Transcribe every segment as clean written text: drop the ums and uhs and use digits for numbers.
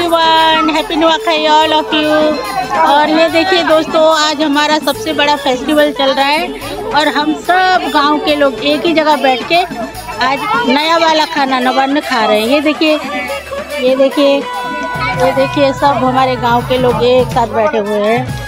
Everyone, happy Nuakhai all of you. और ये देखिए दोस्तों, आज हमारा सबसे बड़ा फेस्टिवल चल रहा है और हम सब गांव के लोग एक ही जगह बैठ के आज नया वाला खाना नवान्न खा रहे हैं। ये देखिए, ये देखिए, ये देखिए, सब हमारे गांव के लोग एक साथ बैठे हुए हैं।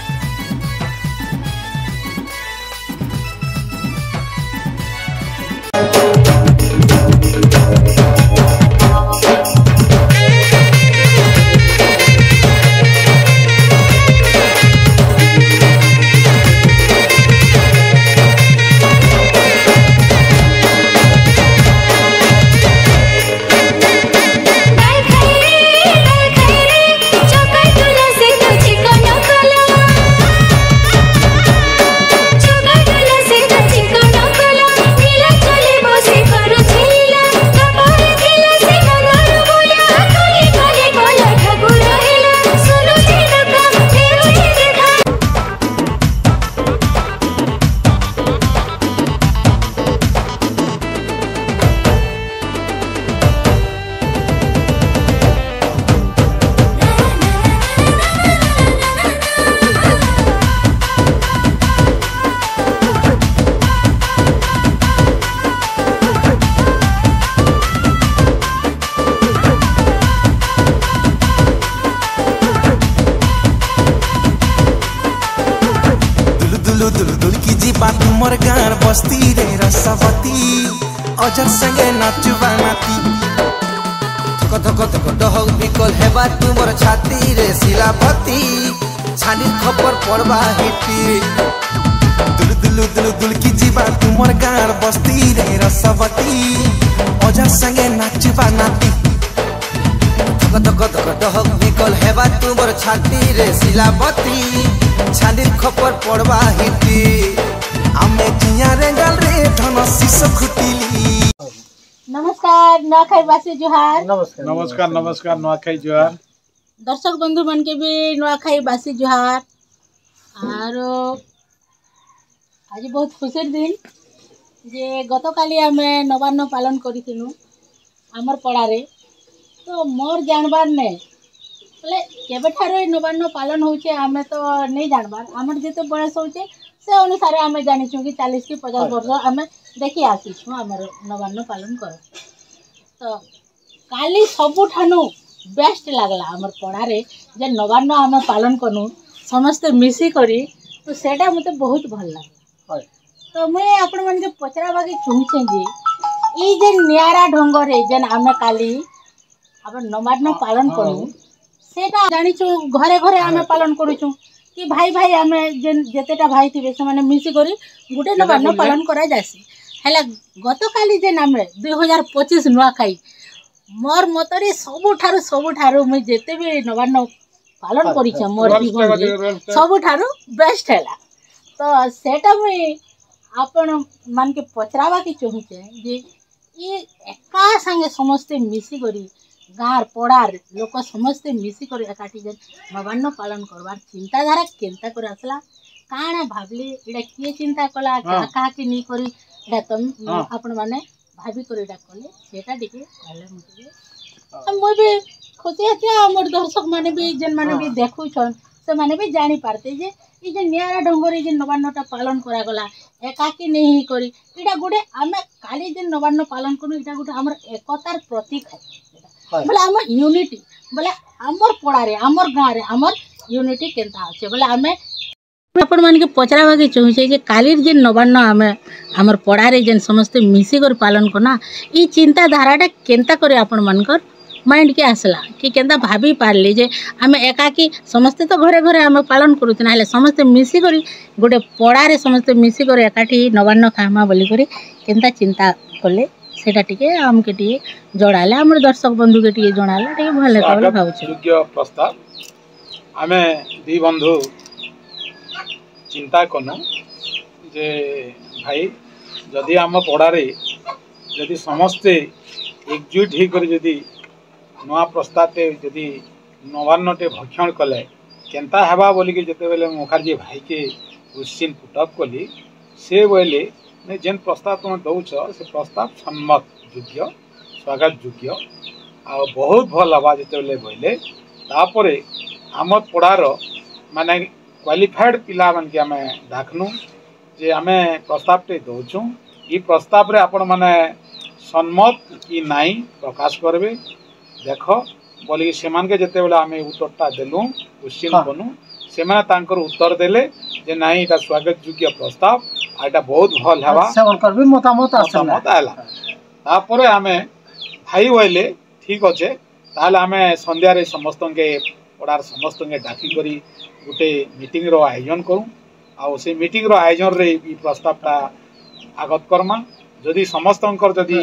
दुल की जीवा तुमर गार बस्ती रे रसवती अजर संगे नाचुबा नाती थक थक थक डहक बिकल हेबा तुमर छाती रे शिलापति छानी खबर पड़बा हिटी दुल दुल दुल दुल की जीवा तुमर गार बस्ती रे रसवती अजर संगे नाचुबा नाती थक थक थक डहक बिकल हेबा तुमर छाती रे शिलापति छानी खबर पड़बा हिटी आमे जिया रे गल रे धन शिश खुटिली। नमस्कार नुआखाई बासी जुहार। नमस्कार नमस्कार नुआखाई जुहार। दर्शक बंधु मन के भी नुआखाई बासी जुहार। और आज बहुत खुशी दिन जे गतकाली आमे नवान्न पालन करिथिनु हमर पड़ारे। तो मोर जानबार ने बोले केबेठारे नवान्न पालन होचे आमे तो नहीं जानबार। हमर जेते बयस होचे से अनुसार आमे जानिछु कि 40 की 50 वर्ष आमे देखि आसीछु हमर नवान्न पालन कर। तो काली सबुठानु बेस्ट लागला हमर पड़ारे जे नवान्न आमे पालन कनु समस्त मिसी करी। तो सेटा मते बहुत भल लागला। तो मैं आपण मन के पचराबा के चाहूछे जे ई जे नियारा ढंगरे जेन आमे काली अब नवान्न पालन करू सेटा जानिछु घरे घरे आमे पालन करूछु कि भाई भाई आमे जेतेटा भाई थिबे से माने मिसी करी गुटे नवान्न पालन करा जासी। हैला गतकाली जे नामे 2025 नुआखाई मोर मतरे सबुठारु मैं जेते भी नवान्न पालन करिछे मोर जीवन रे सबुठारु बेस्ट हैला। तो सेटा मैं आपण मान के पचरावा के चाहूछे जे ई एका संगे समस्ते मिसी करी गाँव पड़ार लोक समस्ते मिसी कर एकाठी जे नवान्न पालन करवार चिंताधारा केनता कर आसला काना भाबली एडा किए चिंता कला काहा के नी करी एडा तुम आपण माने भाबी कर एडा कले सेटा दिके कहले मते हम भी खुशी हते। हमर दर्शक माने भी जेन माने भी देखु छन से माने भी जानी पारते जे ई जे नियारा ढंगरे जे नवान्नटा पालन करा गला एकाकी नहीं करी एडा गुडे आमे काली जे नवान्न पालन करू एडा गुडे हमर एकतार प्रतीक है। बोले आम यूनिटी बोले आमर पड़ारे आमर गाँव रे आमर यूनिटी केनता अच्छे बोले आमे आपण मान के पचरावा के चाहूछे जे कालीर जे नवान्न आमे आमर पड़ारे जेन समस्त मिसी कर पालन करना ई चिंता धाराटा केनता करे आपण मानकर माइंड के आसला कि केनता भाभी पारली जे आमे एकाकी समस्त तो घरे घरे आमे पालन करूत ना समस्त मिसी करी गोटे पड़ारे समस्त मिसी कर एकाठी नवान्न खामा बोली करी केनता चिंता कले सेटा टिके हमके टिके जणाले हमर दर्शक बंधु के टिके जणाले टिके भले कहले भाउछ योग्य प्रस्ताव आमे दी बंधु चिंता कनु जे भाई जदि आम पड़ारे जदि समस्ते एकजुट ही कर जदि नवा प्रस्तावटे जदि नवान्नटे भक्षण कले केनता हेबा बोली के जते बेले मुखर्जी भाई के क्वेश्चन पुटअप कली से बोले ने जेन प्रस्ताव तुम दौच से प्रस्ताव सम्मत योग्य स्वागत योग्य आ बहुत भल हवा जिते बोले तापर आम पड़ार माने क्वालिफाइड पिला मान के आमे डाकनु जे आमे प्रस्ताव टे दौचु ई प्रस्ताव रे आपण माने सम्मत कि नाई प्रकाश करबे देख बोली से जिते बेले आम उत्तरटा देलु क्वेश्चन बनू से उत्तर देले जे नाई एटा स्वागत योग्य प्रस्ताव आटा बहुत भल हवा मतामत आला तापर आमे भाई बोले ठीक अच्छे ताहले आमे संध्या रे समस्त के पड़ार समस्त के डाकी करी गोटे मीटिंग रो आयोजन करूँ आउ से मीटिंग रो आयोजन रे ई प्रस्तावटा आगत करमा जदि समस्त जदि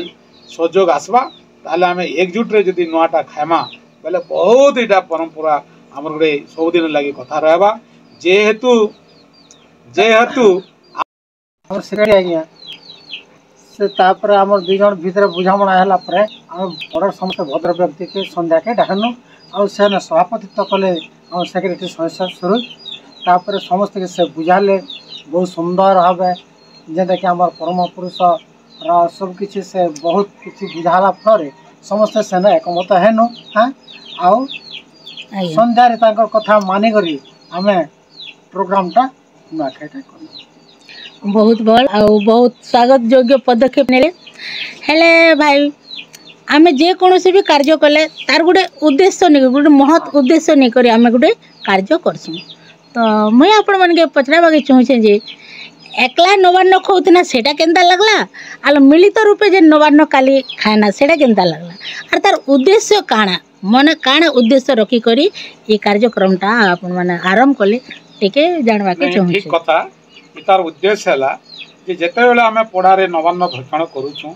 सहयोग आसवा ताहले आमे एकजुट रे जदि नुआटा खाइमा बेले बहुत इटा परंपरा आमर गोटे सबुदिन लगे कथा रहबा जेहेतु से तापर आमर दुई जन भितर बुझामणा हैला परे हम बड़ समस्त भद्र व्यक्ति के संध्या के डाकनु आ से सभापतित्व कले हम सेक्रेटरी सदस्य सुरुज तापर समस्त के से बुझाले बहुत सुंदर भावे जेटा कि आमर परम पुरुष सब किसी से बहुत किसी बुझाला फल समस्त सेना एकमत हेनु हाँ आउ संध्या रे तांकर कथा मानि करी आमे प्रोग्रामटा नुआखाईटा करू बहुत भल आ बहुत स्वागत योग्य पदक्षेप नेले हेले भाई आमे जे कोनोसी भी कार्य कले तार गोटे उद्देश्य नहीं गोटे महत उद्देश्य नहीं करी आमे गोटे कार्य करसु तो मुई आपण मन के पचराबा के चाहूछे जे एकला नवान्न खौतना सेटा केंता लागला आलो मिलित रूपे जे नवान्न काली खाना सेटा केंता लागला आर तार उद्देश्य काना मन काना उद्देश्य रखी करी ये कार्यक्रमटा आपण माने आरंभ कले टिके जानवा के चाहूछे ठीक कथा तार उद्देश्य है कि जिते बेले आम पड़ारे नवान्न भक्षण करुचु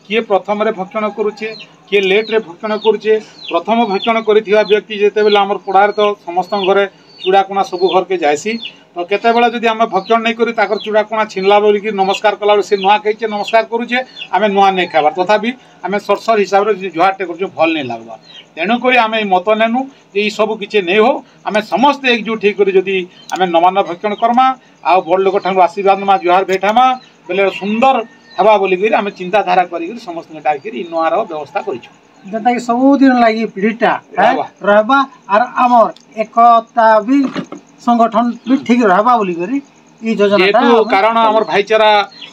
किए प्रथम भक्षण करुचे किए लेट्रे भक्षण करुचे प्रथम भक्षण कर व्यक्ति जिते बेले आम पड़ारे तो समस्त घरे चूड़ाकुणा सब घर के जाएसी तो केते बेला जदि आम भक्षण नहीं करी ताकर चूड़ाकुणा छिनला बोलिकी नमस्कार कला से नुआ कहीचे नमस्कार करुचे आम नुआ नहीं खाबार तथापि आम सरसर हिसाब से जुहाटे कर भल नहीं लगवा तेणुक आम मत नेनु ये सब किसी नहीं हो आम समस्त एकजुट होकर जदि आम नवान्न भक्षण करमा आ बड़ लोक ठाकुर आशीर्वाद नमा जुहार भेटामा बेले सुंदर हवा बोलिक आम चिंताधारा कर समस्त डाक नुआर व्यवस्था करूँ जेटा कि सबुदिन लगी पीढ़ीटा रहबा आर आमर एकता भी संगठन भी ठीक रहबा बोली करी ई योजना कारण आमर भाईचारा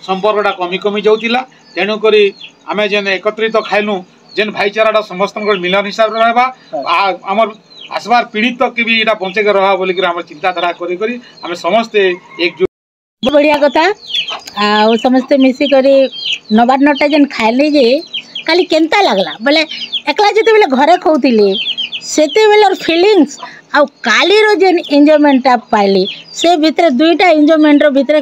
संपर्कटा कमी कमी जाउतिला तेणु करी आमे जेन एकत्रित खाइलु जेन भाईचाराटा समस्त मिलन हिसाब रे रहबा आमर आसबार पीढ़ी तक के भी इटा बंचे के रहा बोली आम चिंताधारा करी आम समस्ते एकजुट बढ़िया कथा आ समस्ते मिसी करी नवान्नटा जेन खाइले जे काली केंता लागला बोले एकला जते बेले घरे खाउतिले सेते बेले फीलिंग्स आ काली रो जेन एंजॉयमेंट आप पाइली से भितरे दुईटा एंजॉयमेंट रो भितरे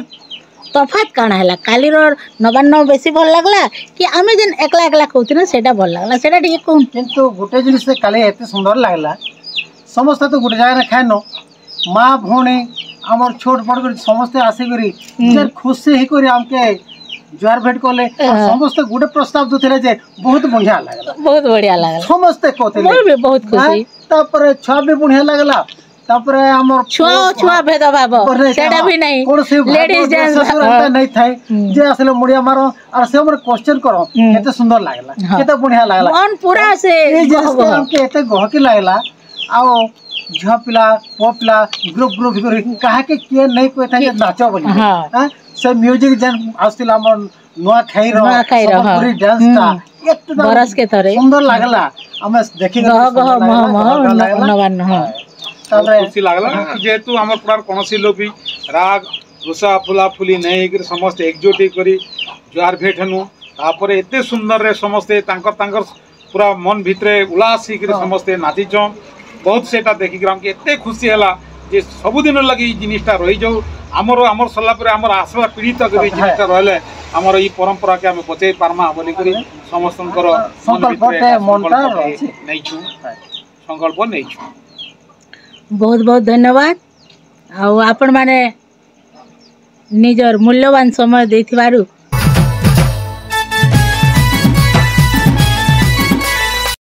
तफात काना हैला काली रो नवान्न बेसी भल लागला कि आमे जेन एकला एकला खाउतिना सेटा भल लागला सेटा ठीक कोन किंतु गोटे जिनिस से काली एते सुंदर लागला समस्त तो गोटे जगह खानो माँ भौणी आमर छोट बड़ कर समस्ते आसिक खुशी ही आमके जुआर भेट कले समस्त गोटे प्रस्ताव देथिले जे बहुत बढ़िया लागला समस्ते कहते बहुत खुशी तापर छुआ भी बढ़िया लागला तापर हमर छुआ भेद भाव सेटा भी नहीं लेडीज जेंट्स नहीं थाए जे असले मुड़िया मारो और से हमर क्वेश्चन करो केते सुंदर लागला केते बढ़िया लागला मन पूरा से हमके एते गहकी लागला आओ झ पिला पो पिला ग्रुप ग्रुप करी कहा के नहीं कोई था नाचो बोली हां से म्यूजिक जन आस्तिला हमर नुआ खाई रो पूरी डांस ता एकदम बरस के तरे सुंदर लागला हम देखि नवान्न खुशी लागला जेतु हमर पुरार कोनसी लोग भी राग रुसा फुला फुली नहीं कर समस्त एकजुट करी जुआर भेटनु तापर एते सुंदर रे समस्त तांकर पूरा मन भितरे उल्लास ही समस्त नाचिचो बहुत सेटा देखिक हमके एते खुशी हैला जे सबुदिन लगी जिनिसटा रही जाऊ आमर सरला पर आमर आसला पीढ़ी तक भी जिनिसटा रहले आमर ई परंपरा के हम बचाई पारमा बोली करी समस्तनकर संकल्प नहीं छु बहुत बहुत धन्यवाद आ आपण माने निजर मूल्यवान समय देथिबारु